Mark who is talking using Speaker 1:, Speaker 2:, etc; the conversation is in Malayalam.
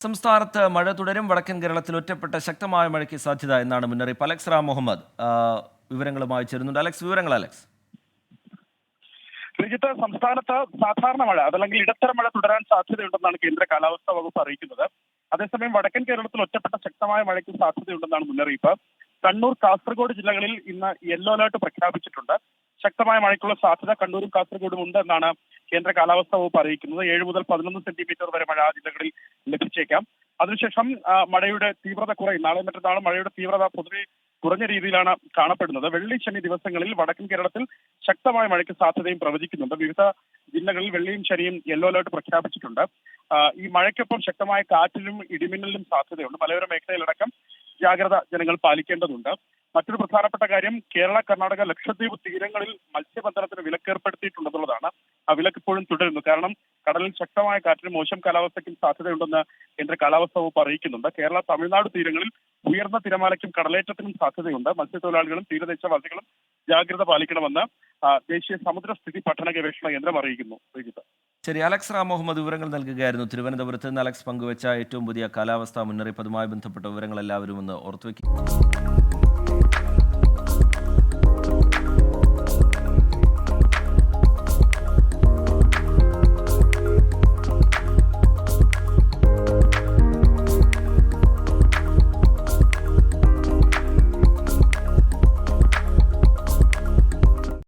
Speaker 1: സംസ്ഥാനത്ത് മഴ തുടരും. വടക്കൻ കേരളത്തിൽ ഒറ്റപ്പെട്ട ശക്തമായ മഴയ്ക്ക് സാധ്യത എന്നാണ് മുന്നറിയിപ്പ്. അലക്സ് റാം മുഹമ്മദ് വിവരങ്ങളുമായി ചേരുന്നുണ്ട്. അലക്സ്.
Speaker 2: ശ്രീജിത്ത്, സംസ്ഥാനത്ത് സാധാരണ മഴ അതല്ലെങ്കിൽ ഇടത്തരം മഴ തുടരാൻ സാധ്യതയുണ്ടെന്നാണ് കേന്ദ്ര കാലാവസ്ഥാ വകുപ്പ് അറിയിക്കുന്നത്. അതേസമയം വടക്കൻ കേരളത്തിൽ ഒറ്റപ്പെട്ട ശക്തമായ മഴയ്ക്ക് സാധ്യതയുണ്ടെന്നാണ് മുന്നറിയിപ്പ്. കണ്ണൂർ, കാസർഗോഡ് ജില്ലകളിൽ ഇന്ന് യെല്ലോ അലർട്ട് പ്രഖ്യാപിച്ചിട്ടുണ്ട്. ശക്തമായ മഴയ്ക്കുള്ള സാധ്യത കണ്ണൂരും കാസർഗോഡും ഉണ്ട് എന്നാണ് കേന്ദ്ര കാലാവസ്ഥാ വകുപ്പ് അറിയിക്കുന്നത്. 7 മുതൽ 11 സെന്റിമീറ്റർ വരെ മഴ ആ ജില്ലകളിൽ ലഭിച്ചേക്കാം. അതിനുശേഷം മഴയുടെ തീവ്രത കുറയും. നാളെ മറ്റന്നാളും മഴയുടെ തീവ്രത പൊതുവെ കുറഞ്ഞ രീതിയിലാണ് കാണപ്പെടുന്നത്. വെള്ളി, ശനി ദിവസങ്ങളിൽ വടക്കൻ കേരളത്തിൽ ശക്തമായ മഴയ്ക്ക് സാധ്യതയും പ്രവചിക്കുന്നുണ്ട്. വിവിധ ജില്ലകളിൽ വെള്ളിയും ശനിയും യെല്ലോ അലർട്ട് പ്രഖ്യാപിച്ചിട്ടുണ്ട്. ഈ മഴയ്ക്കൊപ്പം ശക്തമായ കാറ്റിലും ഇടിമിന്നലിനും സാധ്യതയുണ്ട്. മലയോര മേഖലയിലടക്കം ജാഗ്രത ജനങ്ങൾ പാലിക്കേണ്ടതുണ്ട്. മറ്റൊരു പ്രധാനപ്പെട്ട കാര്യം, കേരള, കർണാടക, ലക്ഷദ്വീപ് തീരങ്ങളിൽ മത്സ്യബന്ധനത്തിന് വിലക്കേർപ്പെടുത്തിയിട്ടുണ്ടെന്നുള്ളതാണ്. ആ വിലക്ക് ഇപ്പോഴും തുടരുന്നു. കാരണം കടലിൽ ശക്തമായ കാറ്റിനും മോശം കാലാവസ്ഥയ്ക്കും സാധ്യതയുണ്ടെന്ന് കേന്ദ്ര കാലാവസ്ഥാ വകുപ്പ് അറിയിക്കുന്നുണ്ട്. കേരള, തമിഴ്നാട് തീരങ്ങളിൽ ഉയർന്ന തിരമാലയ്ക്കും കടലേറ്റത്തിനും സാധ്യതയുണ്ട്. മത്സ്യത്തൊഴിലാളികളും തീരദേശവാസികളും ജാഗ്രത പാലിക്കണമെന്ന് ദേശീയ സമുദ്രസ്ഥിതി പഠന ഗവേഷണ കേന്ദ്രം അറിയിക്കുന്നു.
Speaker 1: ശരി, അലക്സ് റാം മുഹമ്മദ് വിവരങ്ങൾ നൽകുകയായിരുന്നു. തിരുവനന്തപുരത്ത് നിന്ന് അലക്സ് പങ്കുവച്ച ഏറ്റവും പുതിയ കാലാവസ്ഥാ മുന്നറിയിപ്പ്, അതുമായി ബന്ധപ്പെട്ട വിവരങ്ങൾ എല്ലാവരും ഒന്ന് ഓർത്തുവെക്കും.